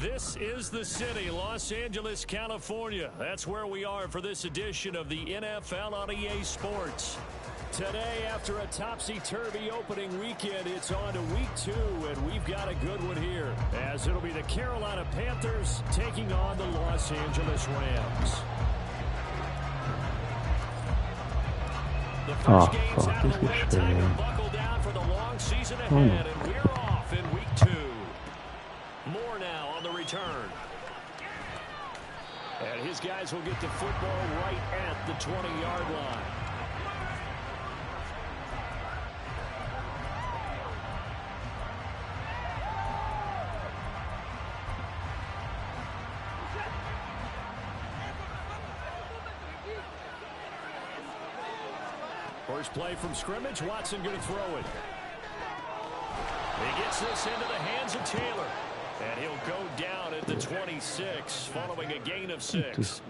This is the city, Los Angeles, California. That's where we are for this edition of the NFL on EA Sports. Today, after a topsy-turvy opening weekend, it's on to week 2, and we've got a good one here, as it'll be the Carolina Panthers taking on the Los Angeles Rams. The first game's out of the way. Time to buckle down for the long season ahead, and we're off in week 2. More now on the return. And his guys will get the football right at the 20-yard line. First play from scrimmage. Watson going to throw it. He gets this into the hands of Taylor. And he'll go down at the 26 following a gain of 6.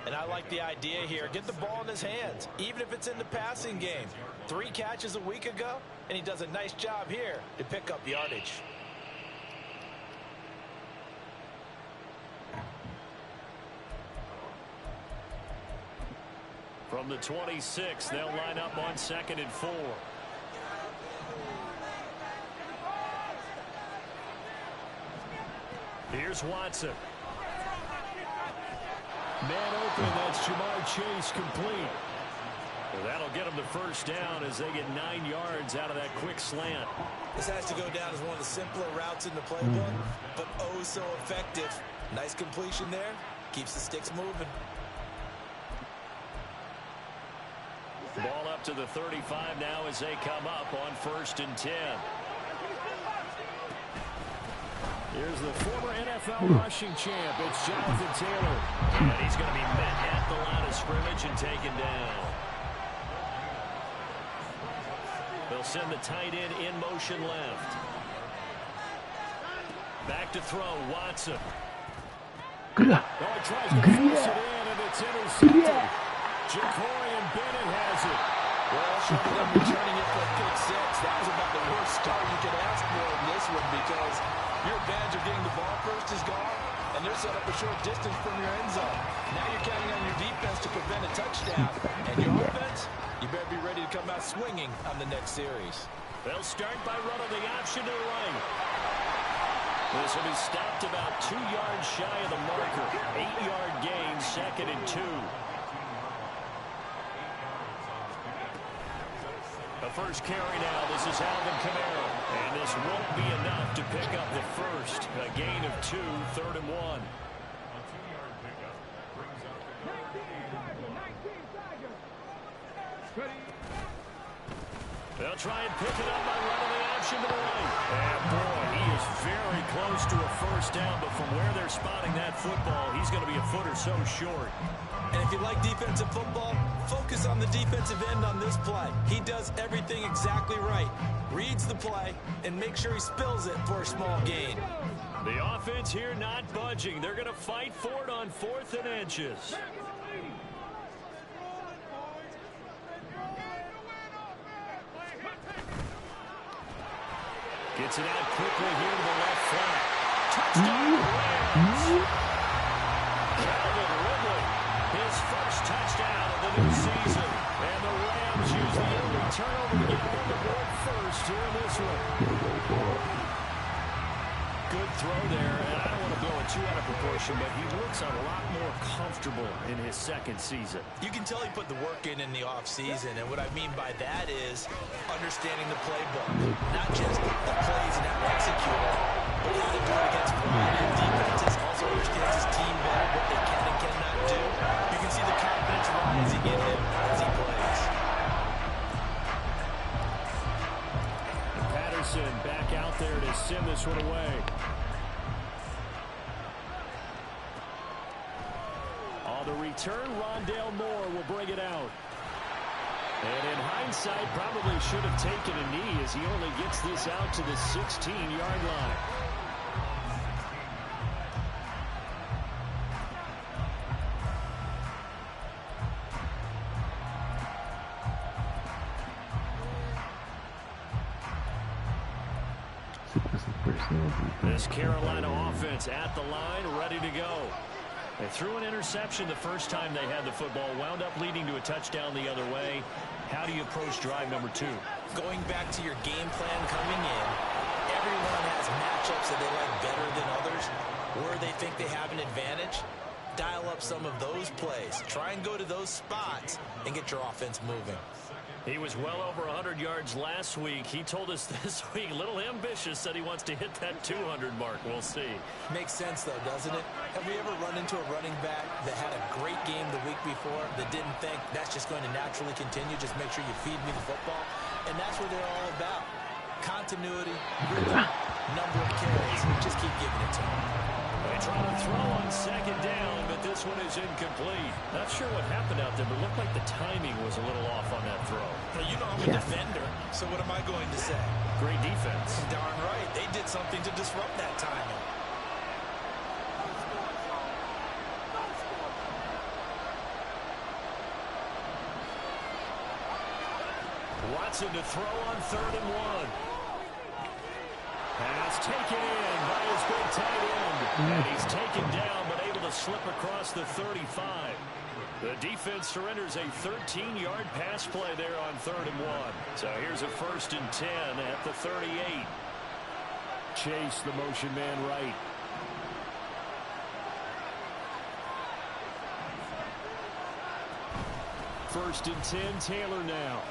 And I like the idea here. Get the ball in his hands, even if it's in the passing game. 3 catches a week ago, and he does a nice job here to pick up yardage. From the 26, they'll line up on 2nd and 4. Here's Watson. Man open, that's Jamar Chase complete. Well, that'll get them the first down as they get 9 yards out of that quick slant. This has to go down as one of the simpler routes in the playbook, but oh so effective. Nice completion there. Keeps the sticks moving. Ball up to the 35 now as they come up on 1st and 10. Here's the former NFL rushing champ. It's Jonathan Taylor. And he's going to be met at the line of scrimmage and taken down. They'll send the tight end in motion left. Back to throw, Watson. Oh, he tries to force it in, and it's intercepted. Jacorian Bennett has it. Well, showing them returning it for a pick 6. That was about the worst start you could ask for in this one, because your advantage of getting the ball first is gone, and they're set up a short distance from your end zone. Now you're counting on your defense to prevent a touchdown, and your offense, you better be ready to come out swinging on the next series. They'll start by running the option to the right. This will be stopped about 2 yards shy of the marker. 8-yard gain, 2nd and 2. The first carry now. This is Alvin Kamara. And this won't be enough to pick up the first. A gain of 2, 3rd and 1. They'll try and pick it up by running the option to the right. And boy, he is very close to a first down, but from where they're spotting that football, he's going to be a foot or so short. And if you like defensive football, focus on the defensive end on this play. He does everything exactly right. Reads the play and make sure he spills it for a small gain. The offense here not budging. They're going to fight for it on 4th and inches. Gets it out quickly here to the left flank. Touchdown, Rams! Calvin Ridley, his first touchdown of the new season. And the Rams use the early turnover to get on the board first here in this one. Good throw there, and I don't want to blow it too out of proportion, but he looks a lot more comfortable in his 2nd season. You can tell he put the work in the offseason, and what I mean by that is understanding the playbook. Not just the plays and how to execute it, but how to do it against variety of defenses. Also understands his team better, what they can and cannot do. You can see the confidence rising in him as he plays. Patterson back out there to send this one away. On the return, Rondale Moore will bring it out. And in hindsight, probably should have taken a knee as he only gets this out to the 16-yard line. Sí, pues sí. This Carolina offense at the line, ready to go. They threw an interception the first time they had the football, wound up leading to a touchdown the other way. How do you approach drive number 2? Going back to your game plan coming in, everyone has matchups that they like better than others, where they think they have an advantage. Dial up some of those plays. Try and go to those spots and get your offense moving. He was well over 100 yards last week. He told us this week, a little ambitious, said he wants to hit that 200 mark. We'll see. Makes sense, though, doesn't it? Have we ever run into a running back that had a great game the week before that didn't think that's just going to naturally continue? Just make sure you feed me the football. And that's what they're all about. Continuity, rhythm, number of carries. Just keep giving it to them. They try to throw on second down, but this one is incomplete. Not sure what happened out there, but it looked like the timing was a little off on that throw. Well, you know I'm a defender, so what am I going to say? Great defense. Darn right. They did something to disrupt that timing. Watson to throw on 3rd and 1. Pass taken in by his big tight end. And he's taken down, but able to slip across the 35. The defense surrenders a 13-yard pass play there on 3rd and 1. So here's a 1st and 10 at the 38. Chase the motion man right. First and 10, Taylor now.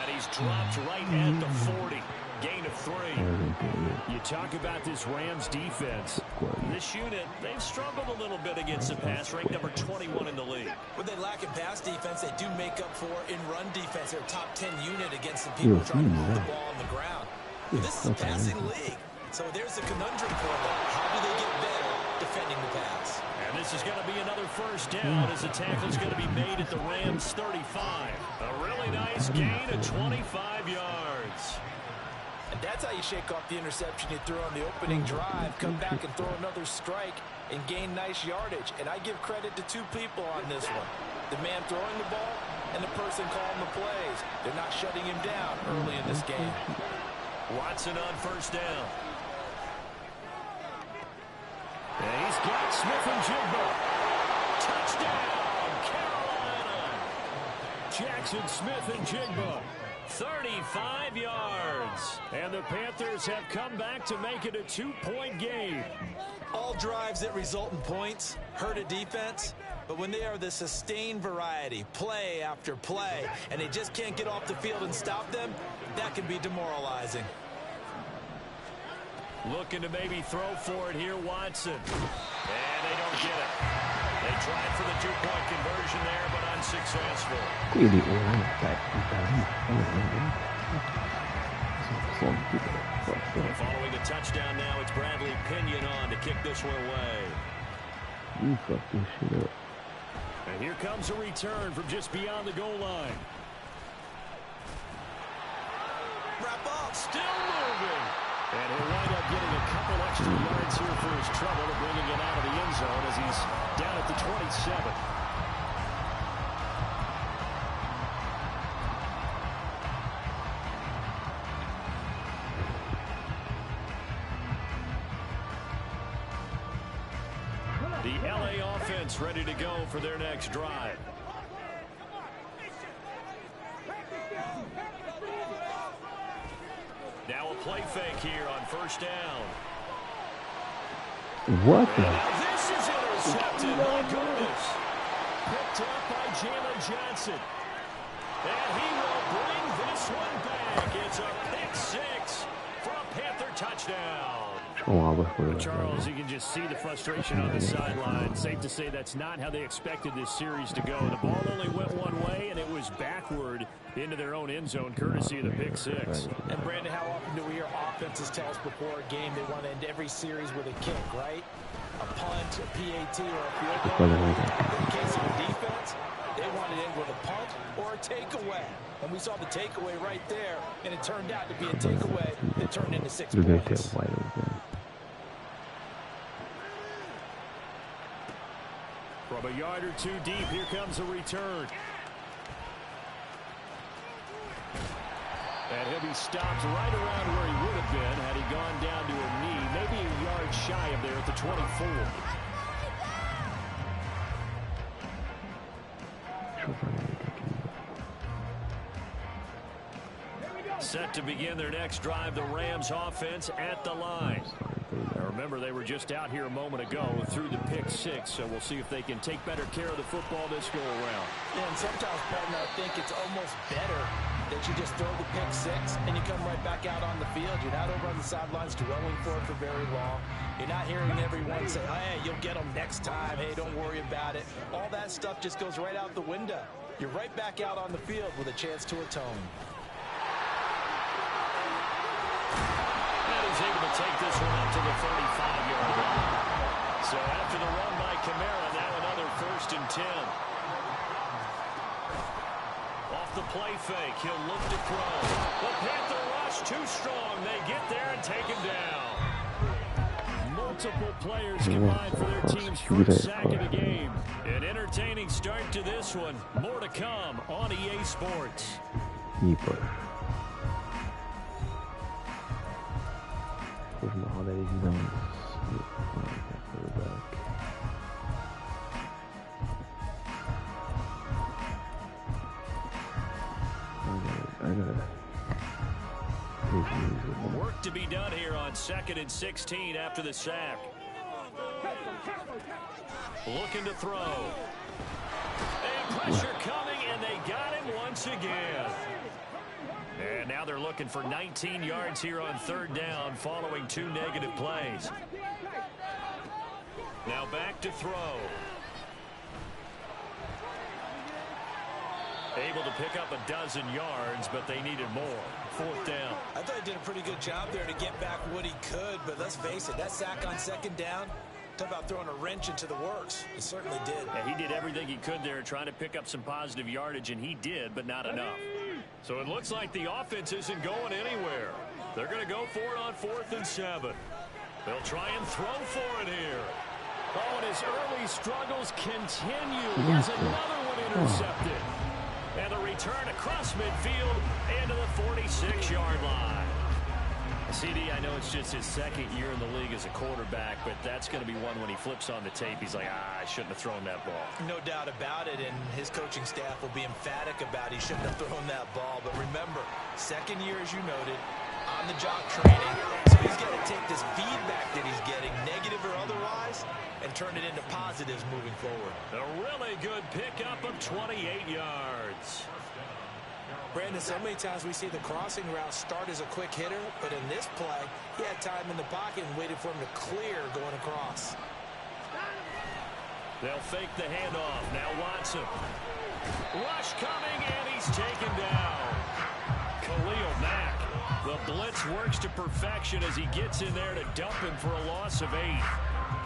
And he's dropped right at the 40. Gain of 3. You talk about this Rams defense. This unit, they've struggled a little bit against the pass, ranked number 21 in the league. When they lack in pass defense, they do make up for in run defense. They're a top 10 unit against the people trying to move the ball on the ground. But this is a passing league. So there's the conundrum for them. How do they get better defending the pass? And this is going to be another 1st down as the tackle's going to be made at the Rams 35. A really nice gain of 25 yards. And that's how you shake off the interception you threw on the opening drive, come back and throw another strike and gain nice yardage. And I give credit to 2 people on this one. The man throwing the ball and the person calling the plays. They're not shutting him down early in this game. Watson on 1st down. And he's got Smith and Jigba. Touchdown, Carolina. Jackson Smith and Jigba. 35 yards. And the Panthers have come back to make it a 2-point game. All drives that result in points hurt a defense, but when they are the sustained variety, play after play, and they just can't get off the field and stop them, that can be demoralizing. Looking to maybe throw for it here, Watson. And they don't get it. They tried for the 2-point conversion there, but unsuccessful. And following the touchdown now, it's Bradley Pinion on to kick this one away. You fucked this shit up. And here comes a return from just beyond the goal line. Wrap up. Still moving. And he'll wind up getting a couple extra yards here for his trouble of bringing it out of the end zone as he's down at the 27. The LA offense ready to go for their next drive. Now a play fake here on 1st down. What the? This is intercepted. My goodness. Picked up by Jalen Johnson. And he will bring this one back. It's a pick 6 for a Panther touchdown. Charles, you can just see the frustration on the sideline. Safe to say that's not how they expected this series to go. The ball only went one way, and it was backward into their own end zone, courtesy of the pick 6. And, Brandon, how often do we hear offenses tell us before a game they want to end every series with a kick, right? A punt, a PAT, or a field goal. In the case of the defense, they wanted to end with a punt or a takeaway. And we saw the takeaway right there, and it turned out to be a takeaway that turned into 6 points. From a yard or 2 deep, here comes a return. And he'll be stopped right around where he would have been had he gone down to a knee, maybe a yard shy of there at the 24. Set to begin their next drive, the Rams offense at the line. Now remember, they were just out here a moment ago through the pick six, so we'll see if they can take better care of the football this go around. Yeah, and sometimes, partner, I think it's almost better that you just throw the pick six and you come right back out on the field. You're not over on the sidelines dwelling for it for very long. You're not hearing everyone say, hey, you'll get them next time. Hey, don't worry about it. All that stuff just goes right out the window. You're right back out on the field with a chance to atone. He's able to take this one up to the 35-yard line. So after the run by Kamara, now another 1st and 10. Off the play fake, he'll look to throw. The Panther rush too strong. They get there and take him down. Multiple players combined for their team's first sack of the game. An entertaining start to this one. More to come on EA Sports. Work to be done here on 2nd and 16 after the sack. Looking to throw. And pressure coming, and they got him once again. And now they're looking for 19 yards here on 3rd down following 2 negative plays. Now back to throw. Able to pick up a dozen yards, but they needed more. 4th down. I thought he did a pretty good job there to get back what he could, but let's face it, that sack on 2nd down, talk about throwing a wrench into the works. He certainly did. Yeah, he did everything he could there trying to pick up some positive yardage, and he did, but not enough. So it looks like the offense isn't going anywhere. They're going to go for it on 4th and 7. They'll try and throw for it here. Oh, and his early struggles continue. Here's another one intercepted. And the return across midfield into the 46-yard line. CD, I know it's just his 2nd year in the league as a quarterback, but that's going to be one when he flips on the tape. He's like, I shouldn't have thrown that ball. No doubt about it, and his coaching staff will be emphatic about he shouldn't have thrown that ball. But remember, 2nd year, as you noted, on-the-job training. So he's got to take this feedback that he's getting, negative or otherwise, and turn it into positives moving forward. A really good pickup of 28 yards. Brandon, so many times we see the crossing route start as a quick hitter, but in this play, he had time in the pocket and waited for him to clear going across. They'll fake the handoff. Now Watson. Rush coming, and he's taken down. Khalil Mack. The blitz works to perfection as he gets in there to dump him for a loss of 8.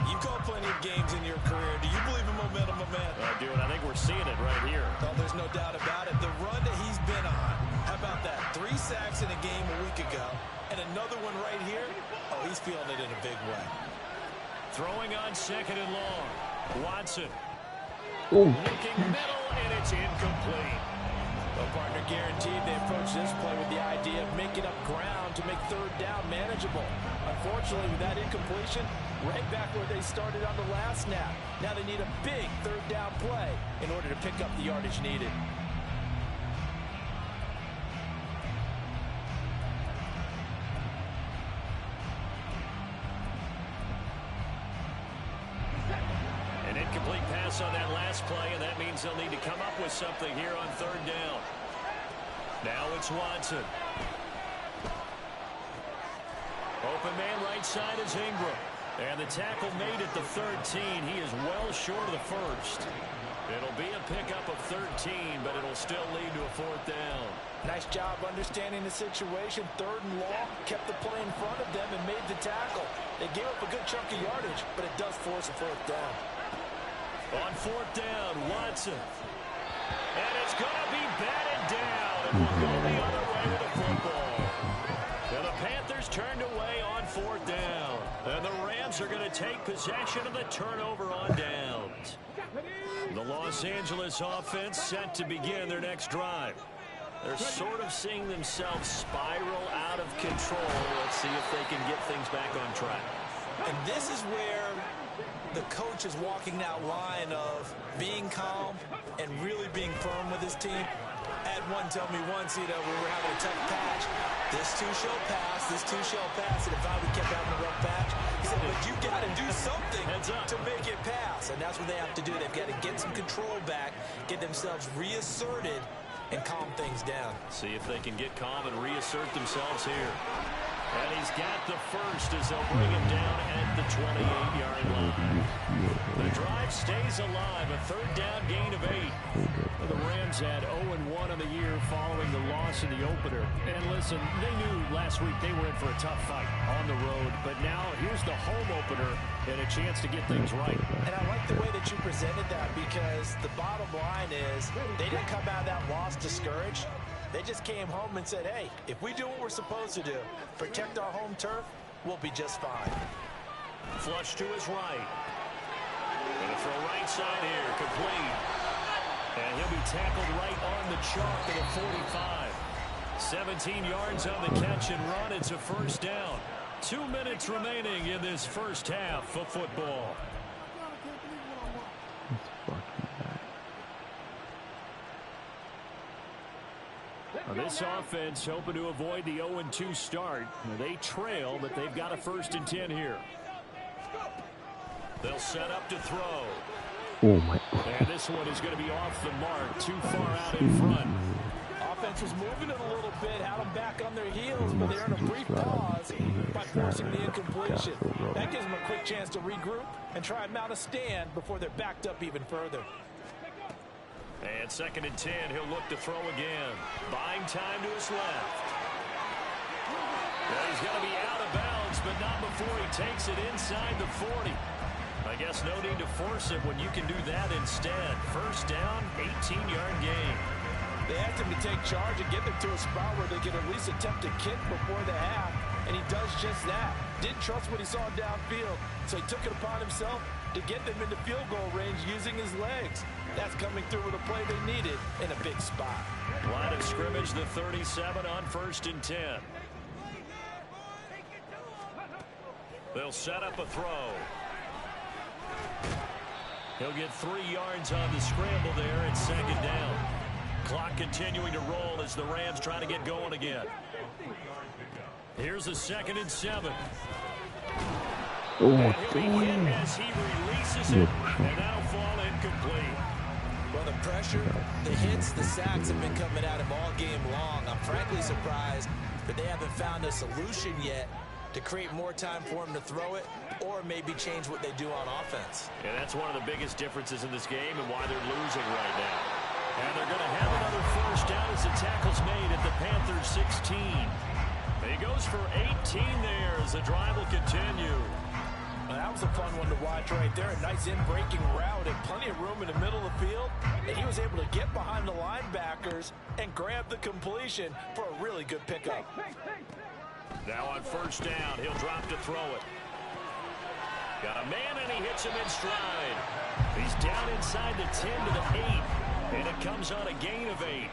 You've called plenty of games in your career. Do you believe in momentum, my man? I do, and I think we're seeing it right here. Oh, there's no doubt about it. The run that he's been on, how about that? 3 sacks in a game a week ago, and another one right here. Oh, he's feeling it in a big way. Throwing on 2nd and long. Watson. Ooh. Looking middle, and it's incomplete. Well, partner, guaranteed they approach this play with the idea of making up ground to make 3rd down manageable. Unfortunately, with that incompletion, right back where they started on the last snap. Now they need a big 3rd down play in order to pick up the yardage needed. An incomplete pass on that last play, and that means they'll need to come up with something here on 3rd down. Now it's Watson. Open man right side is Ingram. And the tackle made at the 13. He is well short of the 1st. It'll be a pickup of 13, but it'll still lead to a 4th down. Nice job understanding the situation. 3rd and long, kept the play in front of them and made the tackle. They gave up a good chunk of yardage, but it does force a 4th down. On 4th down, Watson. And it's going to be batted down. And we'll go the other way with the football. And the Panthers turned away on 4th down. And the Rams are going to take possession of the turnover on downs. The Los Angeles offense set to begin their next drive. They're sort of seeing themselves spiral out of control. Let's see if they can get things back on track. And this is where the coach is walking that line of being calm and really being firm with his team. I had one tell me once, we were having a tough patch. This too shall pass, this too shall pass. And if I would kept having a rough patch, he said, but you got to do something to make it pass. And that's what they have to do. They've got to get some control back, get themselves reasserted, and calm things down. See if they can get calm and reassert themselves here. And he's got the first as they'll bring him down at the 28-yard line. The drive stays alive, a third down gain of 8. The Rams had 0-1 on the year following the loss in the opener. And listen, they knew last week they were in for a tough fight on the road. But now here's the home opener and a chance to get things right. And I like the way that you presented that, because the bottom line is they didn't come out of that loss discouraged. They just came home and said, hey, if we do what we're supposed to do, protect our home turf, we'll be just fine. Flush to his right. Going to throw right side here, complete. And he'll be tackled right on the chalk at the 45. 17 yards on the catch and run. It's a first down. 2 minutes remaining in this first half of football. This offense hoping to avoid the 0-2 start. They trail, but they've got a 1st and 10 here. They'll set up to throw. Oh my. And this one is going to be off the mark, too far out in front. Offense was moving it a little bit, had them back on their heels, but they're in a brief pause by forcing the incompletion. That gives them a quick chance to regroup and try and mount a stand before they're backed up even further. And 2nd and 10, he'll look to throw again. Buying time to his left. Well, he's going to be out of bounds, but not before he takes it inside the 40. I guess no need to force it when you can do that instead. First down, 18-yard gain. They asked him to take charge and get them to a spot where they can at least attempt to kick before the half, and he does just that. Didn't trust what he saw downfield, so he took it upon himself to get them into field goal range using his legs. That's coming through with a play they needed in a big spot. Line of scrimmage, the 37 on 1st and 10. They'll set up a throw. He'll get 3 yards on the scramble there at 2nd down. Clock continuing to roll as the Rams try to get going again. Here's a 2nd and 7. Oh, as he releases it, and that'll fall incomplete. Well, the pressure, the hits, the sacks have been coming at him all game long. I'm frankly surprised that they haven't found a solution yet to create more time for him to throw it, or maybe change what they do on offense. And that's one of the biggest differences in this game and why they're losing right now. And they're going to have another first down as the tackle's made at the Panthers 16. He goes for 18 there as the drive will continue. That was a fun one to watch right there. A nice in-breaking route and plenty of room in the middle of the field. And he was able to get behind the linebackers and grab the completion for a really good pickup. Now on first down, he'll drop to throw it. Got a man, and he hits him in stride. He's down inside the 10 to the 8, and it comes on a gain of 8.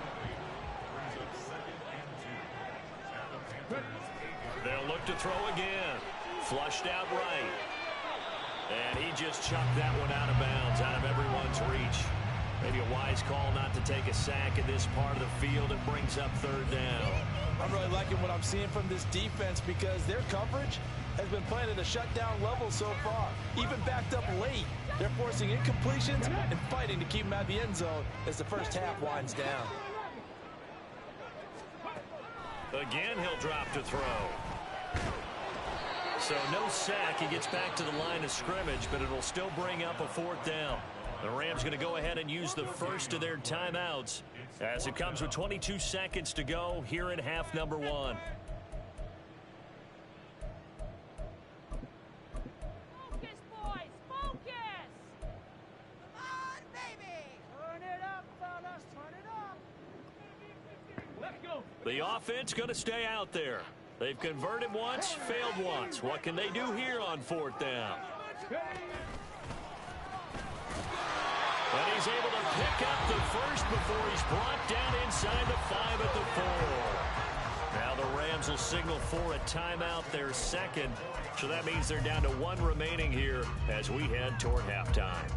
They'll look to throw again. Flushed out right. And he just chucked that one out of bounds, out of everyone's reach. Maybe a wise call not to take a sack in this part of the field. It brings up 3rd down. I'm really liking what I'm seeing from this defense, because their coverage has been playing at a shutdown level so far. Even backed up late, they're forcing incompletions and fighting to keep them out of the end zone as the first half winds down. Again, he'll drop to throw. So no sack. He gets back to the line of scrimmage, but it'll still bring up a 4th down. The Rams going to go ahead and use the first of their timeouts as it comes with 22 seconds to go here in half number 1. Focus, boys, focus! Come on, baby! Turn it up, fellas, turn it up! Let's go! The offense going to stay out there. They've converted once, failed once. What can they do here on 4th down? And he's able to pick up the first before he's brought down inside the 5 at the Rams will signal for a timeout, their second. So that means they're down to 1 remaining here as we head toward halftime.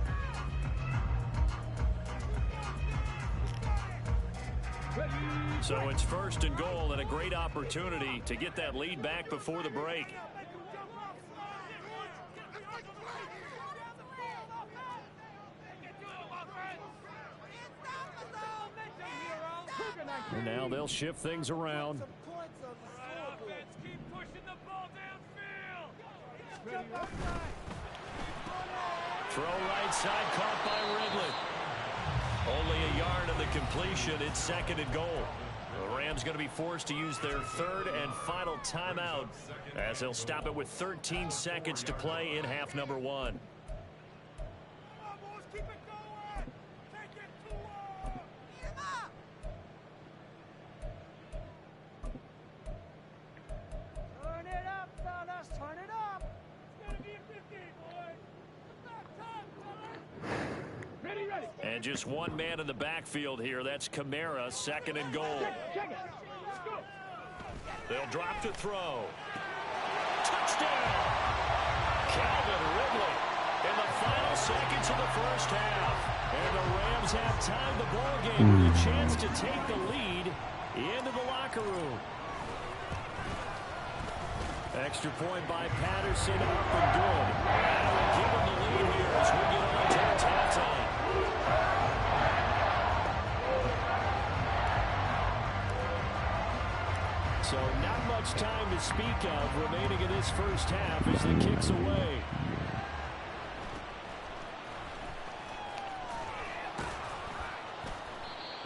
So it's 1st and goal and a great opportunity to get that lead back before the break. And now they'll shift things around. Keep pushing the ball downfield. Throw right side, caught by Ridley. Only a yard of the completion. It's 2nd and goal. The Rams going to be forced to use their 3rd and final timeout as they'll stop it with 13 seconds to play in half number 1. Keep it going. Take it to him. Eat him up. Turn it up, fellas. Turn it up. It's going to be a 15, boys. Ready. And just one man in the backfield here. That's Kamara, 2nd and goal. Check it. Let's go. They'll drop to throw. Touchdown! Calvin Ridley in the final seconds of the first half. And the Rams have tied the ball game with a chance to take the lead into the locker room. Extra point by Patterson, up and good. And we'll give him the lead here as we get on towards halftime. So not much time to speak of remaining in this first half as the kick's away.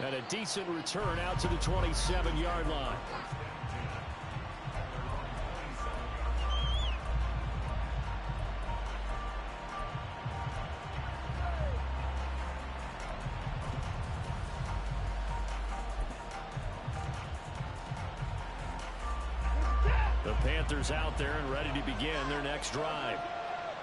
And a decent return out to the 27-yard line. The Panthers out there and ready to begin their next drive.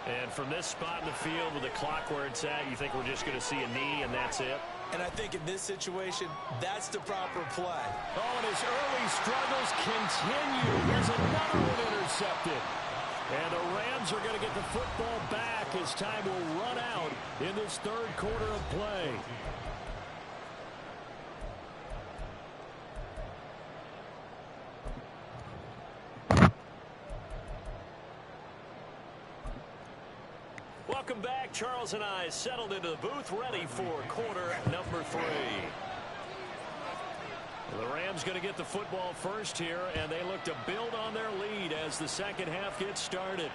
And from this spot in the field with the clock where it's at, you think we're just going to see a knee and that's it? And I think in this situation, that's the proper play. Oh, and his early struggles continue. Here's another one intercepted. And the Rams are going to get the football back as time will run out in this 3rd quarter of play. Welcome back. Charles and I settled into the booth, ready for quarter number 3. The Rams going to get the football first here, and they look to build on their lead as the second half gets started.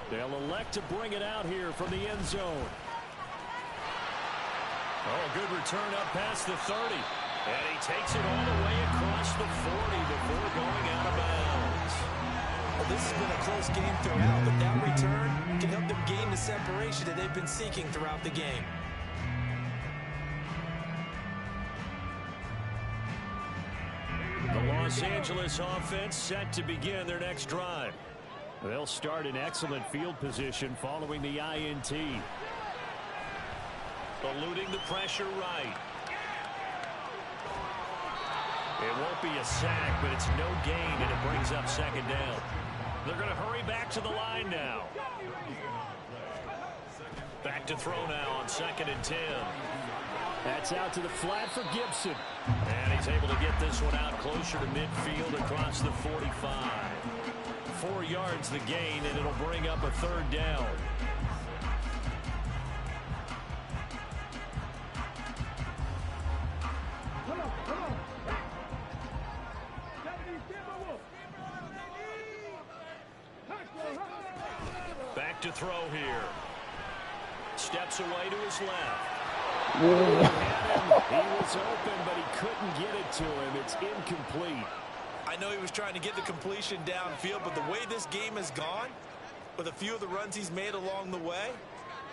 They'll elect to bring it out here from the end zone. Oh, good return up past the 30. And he takes it all the way across the 40 before going out of bounds. Well, this has been a close game throughout, but that return can help them gain the separation that they've been seeking throughout the game. The Los Angeles offense set to begin their next drive. They'll start in excellent field position following the INT. Eluding the pressure right. It won't be a sack, but it's no gain, and it brings up 2nd down. They're going to hurry back to the line now. Back to throw now on 2nd and 10. That's out to the flat for Gibson. And he's able to get this one out closer to midfield across the 45. 4 yards the gain, and it'll bring up a 3rd down. Back to throw here. Steps away to his left. He was open, but he couldn't get it to him. It's incomplete. I know he was trying to get the completion downfield, but the way this game has gone, with a few of the runs he's made along the way,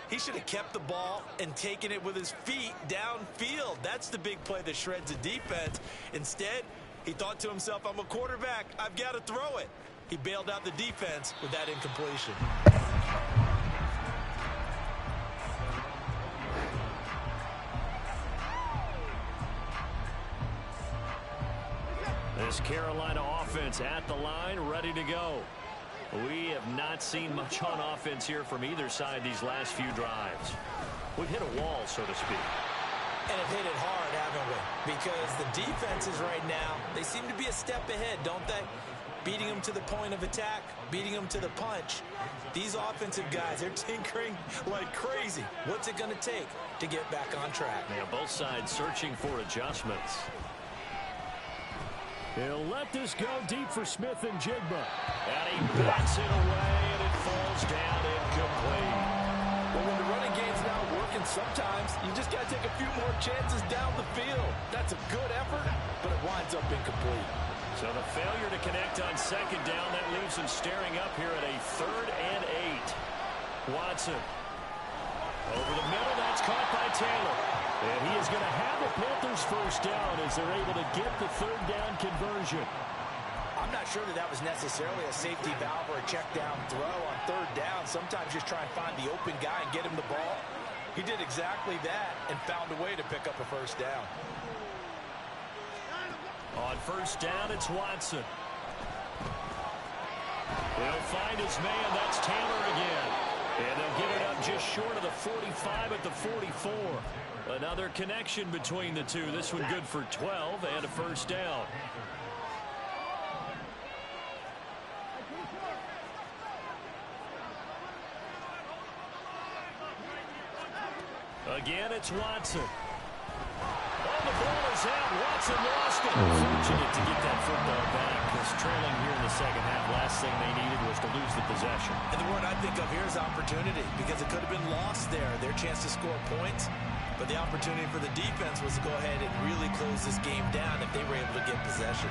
he should have kept the ball and taken it with his feet downfield. That's the big play that shreds a defense. Instead, he thought to himself, I'm a quarterback. I've got to throw it. He bailed out the defense with that incompletion. This Carolina offense at the line, ready to go. We have not seen much on offense here from either side these last few drives. We've hit a wall, so to speak. And have hit it hard, haven't we? Because the defenses right now, they seem to be a step ahead, don't they? Beating them to the point of attack, beating them to the punch. These offensive guys, they're tinkering like crazy. What's it going to take to get back on track? Yeah, both sides searching for adjustments. He'll let this go deep for Smith and Jigba. And he bats it away, and it falls down incomplete. Well, when the running game's not working, sometimes you just got to take a few more chances down the field. That's a good effort, but it winds up incomplete. So the failure to connect on second down, that leaves him staring up here at a 3rd and 8. Watson. Over the middle, that's caught by Taylor. And he is going to have the Panthers first down as they're able to get the 3rd down conversion. I'm not sure that was necessarily a safety valve or a check down throw on 3rd down. Sometimes just try and find the open guy and get him the ball. He did exactly that and found a way to pick up a first down. On first down, it's Watson. He'll find his man. That's Taylor again. And they'll get it up just short of the 45 at the 44. Another connection between the two. This one good for 12 and a first down. Again, it's Watson. Oh, the ball is out. Watson lost it. Fortunate to get that football back, because trailing here in the second half, last thing they needed was to lose the possession. And the word I think of here is opportunity, because it could have been lost there, their chance to score points. But the opportunity for the defense was to go ahead and really close this game down if they were able to get possession.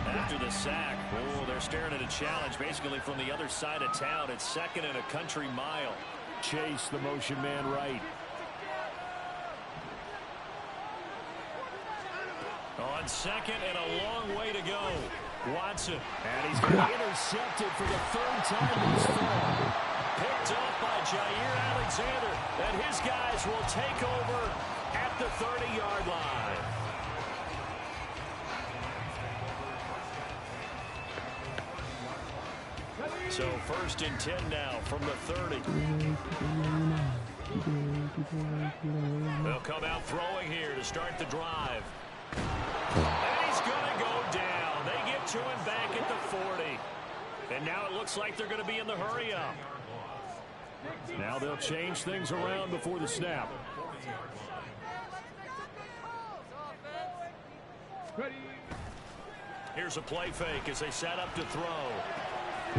After the sack, oh, they're staring at a challenge basically from the other side of town. It's 2nd and a country mile. Chase the motion man right. On 2nd and a long way to go. Watson. And he's going to be intercepted for the 3rd time this fall. Picked off by Jair Alexander. And his guys will take over at the 30-yard line. So 1st and 10 now from the 30. They'll come out throwing here to start the drive. And he's going to go down. They get to him back at the 40. And now it looks like they're going to be in the hurry-up. Now they'll change things around before the snap. Here's a play fake as they set up to throw.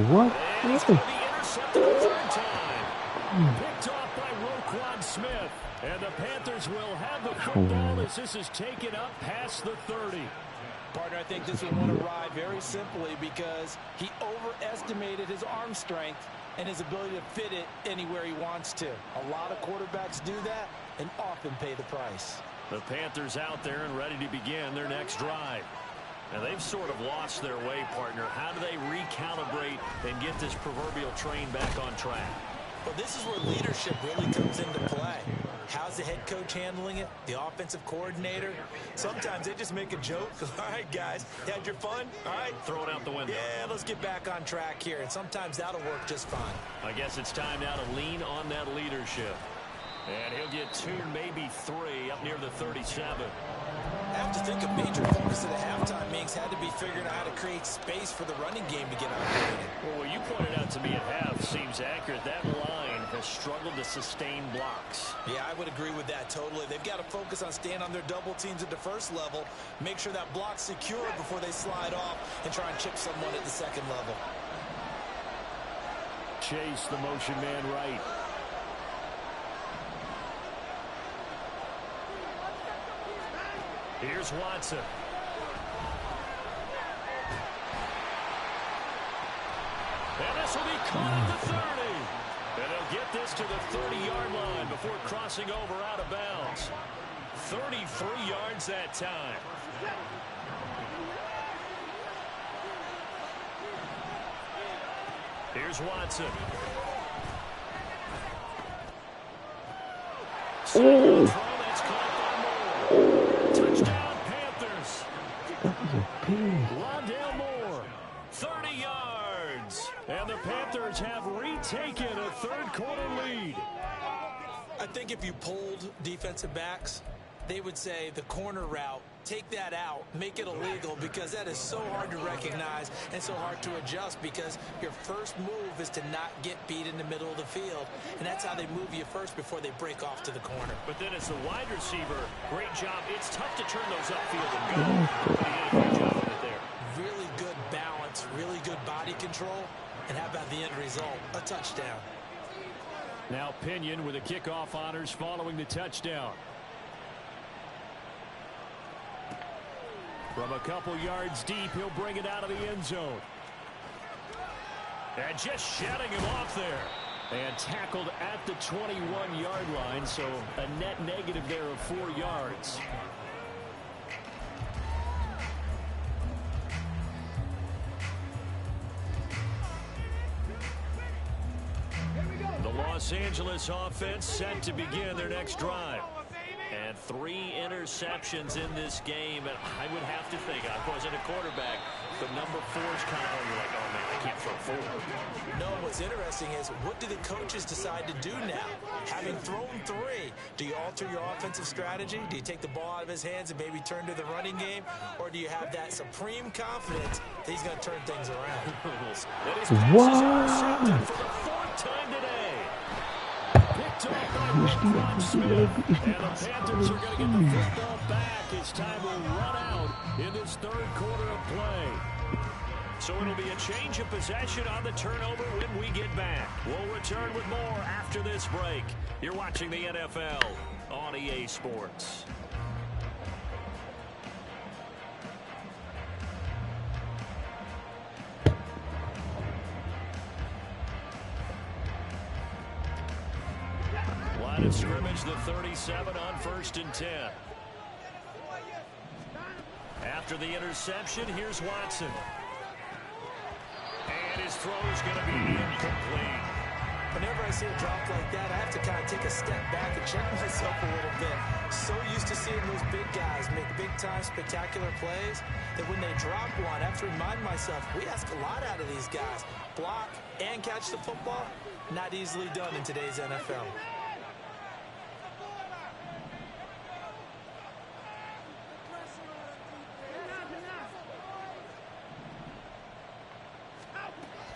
What? And he's going to be intercepted a 3rd time. Picked off by Roquan Smith. And the Panthers will have the football as this is taken up past the 30. Partner, I think this one to ride very simply because he overestimated his arm strength and his ability to fit it anywhere he wants to. A lot of quarterbacks do that and often pay the price. The Panthers out there and ready to begin their next drive. Now, they've sort of lost their way, partner. How do they recalibrate and get this proverbial train back on track? Well, this is where leadership really comes into play. How's the head coach handling it? The offensive coordinator? Sometimes they just make a joke. All right, guys, you had your fun? All right. Throw it out the window. Yeah, let's get back on track here. And sometimes that'll work just fine. I guess it's time now to lean on that leadership. And he'll get 2, maybe 3 up near the 37. I have to think a major focus of the halftime meetings had to be figuring out how to create space for the running game to get operated. Well, what you pointed out to me at half seems accurate. That line has struggled to sustain blocks. Yeah, I would agree with that totally. They've got to focus on staying on their double teams at the first level, make sure that block's secure before they slide off and try and chip someone at the second level. Chase the motion man right. Here's Watson. And this will be caught at the 30. And they'll get this to the 30-yard line before crossing over out of bounds. 33 yards that time. Here's Watson. That's caught by Moore. Touchdown. Rondale Moore, 30 yards. And the Panthers have retaken a third-quarter lead. I think if you polled defensive backs, they would say the corner route, take that out, make it illegal, because that is so hard to recognize and so hard to adjust, because your first move is to not get beat in the middle of the field, and that's how they move you first before they break off to the corner. But then as the wide receiver, great job. It's tough to turn those upfield and go, but he did a great job of it there. Really good balance, really good body control, and how about the end result? A touchdown. Now Pinion with the kickoff honors following the touchdown. From a couple yards deep, he'll bring it out of the end zone. And just shutting him off there. And tackled at the 21-yard line, so a net negative there of 4 yards. The Los Angeles offense set to begin their next drive. And 3 interceptions in this game. And I would have to think, I wasn't a quarterback, but number 4 is kind of, you're like, oh man, I can't throw 4. No, what's interesting is, what do the coaches decide to do now? Having thrown 3, do you alter your offensive strategy? Do you take the ball out of his hands and maybe turn to the running game? Or do you have that supreme confidence that he's going to turn things around? That his pass is intercepted for the 4th time today. Picked off by Roquan Smith. And the Panthers are going to get the football back as time will run out in this third quarter of play. So it'll be a change of possession on the turnover when we get back. We'll return with more after this break. You're watching the NFL on EA Sports. Line of scrimmage, the 37 on 1st and 10. After the interception, here's Watson. And his throw is going to be incomplete. Whenever I see a drop like that, I have to kind of take a step back and check myself a little bit. So used to seeing those big guys make big-time spectacular plays that when they drop one, I have to remind myself, we ask a lot out of these guys. Block and catch the football, not easily done in today's NFL.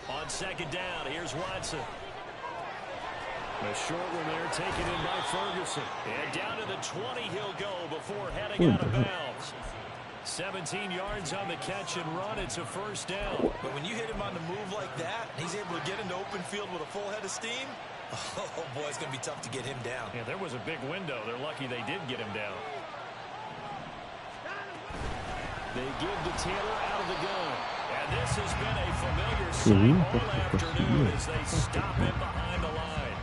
On 2nd down, here's Watson. A short one there, taken in by Ferguson. And down to the 20 he'll go before heading out of bounds. 17 yards on the catch and run. It's a 1st down. But when you hit him on the move like that, he's able to get into open field with a full head of steam. Oh, boy, it's going to be tough to get him down. Yeah, there was a big window. They're lucky they did get him down. They give to Taylor out of the gun. And this has been a familiar sight all afternoon as they stop him behind the line.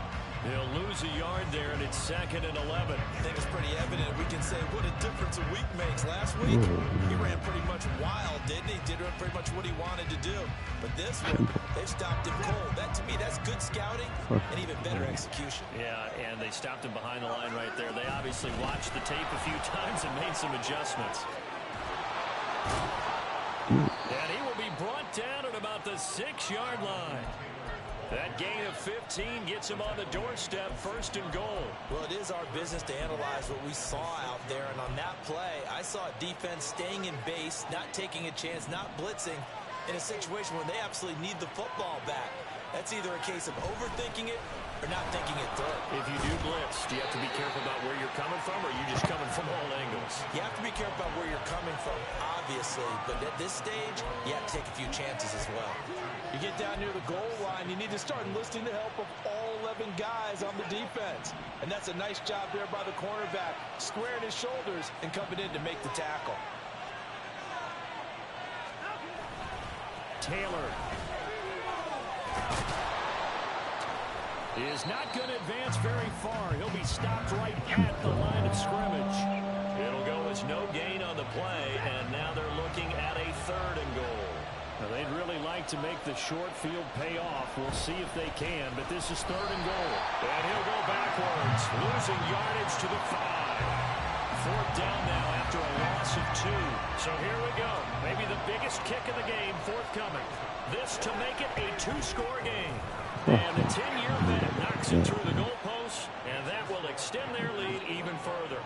They'll lose a yard there, and it's 2nd and 11. I think it's pretty evident. We can say what a difference a week makes. Last week, he ran pretty much wild, didn't he? Did pretty much what he wanted to do. But this one, they've stopped him cold. That, to me, that's good scouting and even better execution. Yeah, and they stopped him behind the line right there. They obviously watched the tape a few times and made some adjustments. And he will be brought down at about the 6-yard line. That gain of 15 gets him on the doorstep, 1st and goal. Well, it is our business to analyze what we saw out there, and on that play, I saw defense staying in base, not taking a chance, not blitzing, in a situation where they absolutely need the football back. That's either a case of overthinking it or not thinking it through. If you do blitz, do you have to be careful about where you're coming from, or are you just coming from all angles? You have to be careful about where you're coming from, obviously, but at this stage, you have to take a few chances as well. You get down near the goal line, you need to start enlisting the help of all 11 guys on the defense. And that's a nice job there by the cornerback, squaring his shoulders and coming in to make the tackle. Taylor is not going to advance very far. He'll be stopped right at the line of scrimmage. It'll go as no gain on the play, and now they're looking at a 3rd and goal. Now, they'd really like to make the short field pay off. We'll see if they can, but this is 3rd and goal. And he'll go backwards, losing yardage to the 5. 4th down now after after a loss of 2. So here we go. Maybe the biggest kick of the game forthcoming. This to make it a 2-score game. And the 10-year vet knocks it through the goalposts, and that will extend their lead even further.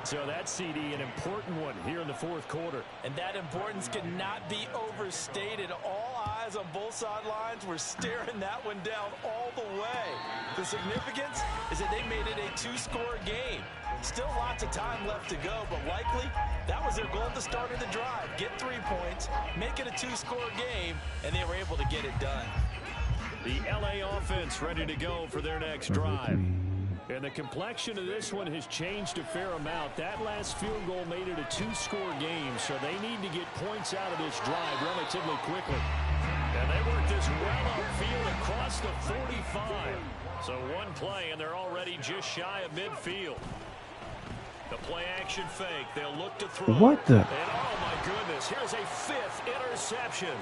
So that CD, an important one here in the fourth quarter. And that importance cannot be overstated. All eyes on both sidelines were staring that one down all the way. The significance is that they made it a 2-score game. Still lots of time left to go, but likely that was their goal at the start of the drive. Get 3 points, make it a 2-score game, and they were able to get it done. The LA offense ready to go for their next drive. And the complexion of this one has changed a fair amount. That last field goal made it a 2-score game, so they need to get points out of this drive relatively quickly. And they work this well upfield across the 45. So one play, and they're already just shy of midfield. The play-action fake. They'll look to throw. What the? And oh, my goodness, here's a 5th interception.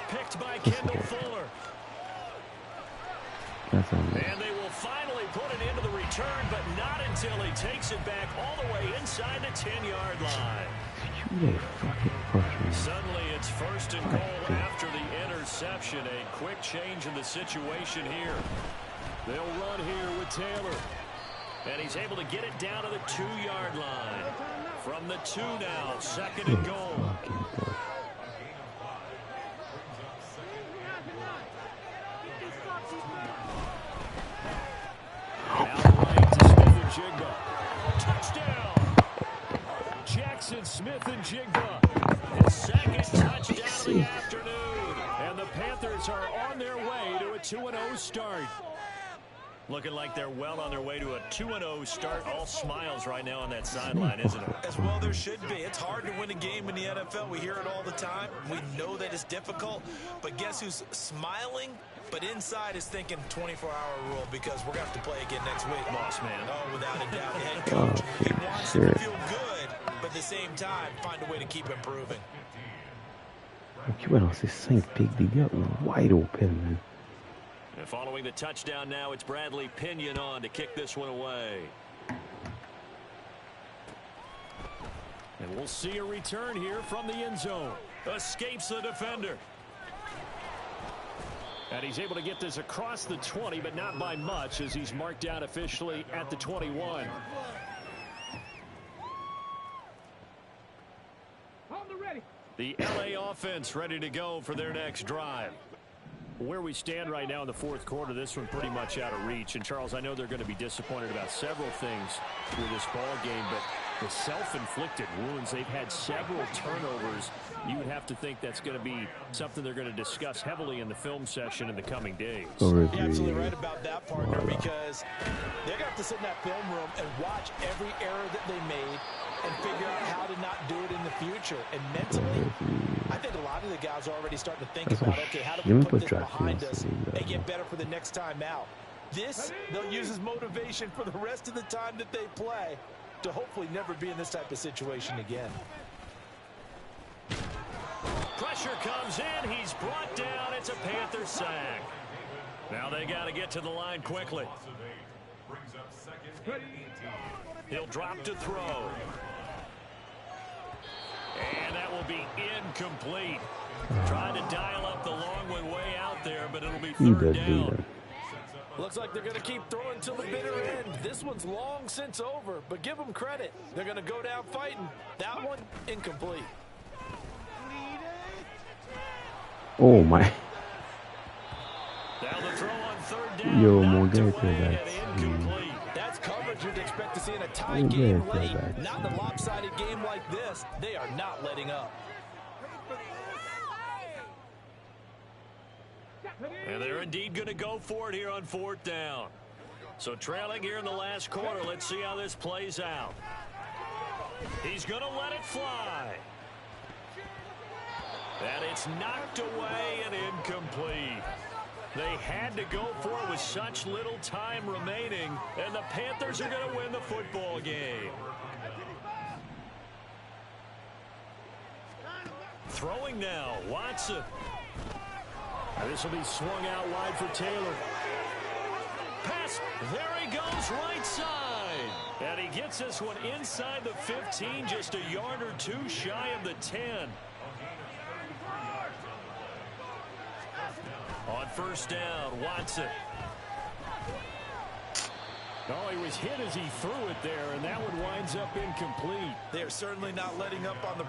Picked by Kendall Fuller. And they will finally put it into the return, but not until he takes it back all the way inside the 10-yard line. Suddenly it's 1st and goal after the interception. A quick change in the situation here. They'll run here with Taylor. And he's able to get it down to the 2-yard line. From the 2 now, 2nd and goal. Touchdown! Jackson Smith-Njigba, his 2nd touchdown of the afternoon. And the Panthers are on their way to a 2-0 start. Looking like they're well on their way to a 2-0 start. All smiles right now on that sideline, isn't it? As well there should be. It's hard to win a game in the NFL. We hear it all the time. We know that it's difficult. But guess who's smiling? But inside is thinking 24-hour rule, because we're going to have to play again next week. Boss man. Oh, without a doubt. The head coach, he wants them to feel good, but at the same time, find a way to keep improving. Tu vois, dans ces 5 pics, des gars wide open, man. And following the touchdown now, it's Bradley Pinion on to kick this one away. And we'll see a return here from the end zone. Escapes the defender. And he's able to get this across the 20, but not by much, as he's marked down officially at the 21. The LA offense ready to go for their next drive. Where we stand right now in the fourth quarter, this one pretty much out of reach. And, Charles, I know they're going to be disappointed about several things with this ball game, but the self-inflicted wounds, they've had several turnovers. You would have to think that's going to be something they're going to discuss heavily in the film session in the coming days. You're absolutely right about that, partner, because they're going to have to sit in that film room and watch every error that they made and figure out how to not do it in the future. And mentally, I think a lot of the guys are already starting to think about, okay, how do we put this behind us and get better for the next time out? This, they'll use as motivation for the rest of the time that they play to hopefully never be in this type of situation again. Pressure comes in. He's brought down. It's a Panther sack. Now they got to get to the line quickly. He'll drop to throw. And that will be incomplete. Tried to dial up the long way out there, but it'll be 3rd down. Looks like they're going to keep throwing till the bitter end. This one's long since over, but give them credit. They're going to go down fighting. That one, incomplete. Oh, my. Now the throw on 3rd down. Yo, mon gars était incomplete. That's coverage you'd expect to see in a tie game late. Not in a lopsided game like this. They are not letting up. And they're indeed going to go for it here on 4th down. So trailing here in the last quarter, let's see how this plays out. He's going to let it fly. And it's knocked away and incomplete. They had to go for it with such little time remaining, and the Panthers are going to win the football game. Throwing now, Watson. This will be swung out wide for Taylor. Pass, there he goes, right side. And he gets this one inside the 15, just a yard or two shy of the 10. On first down, Watson. Oh, he was hit as he threw it there, and that one winds up incomplete. They're certainly not letting up on the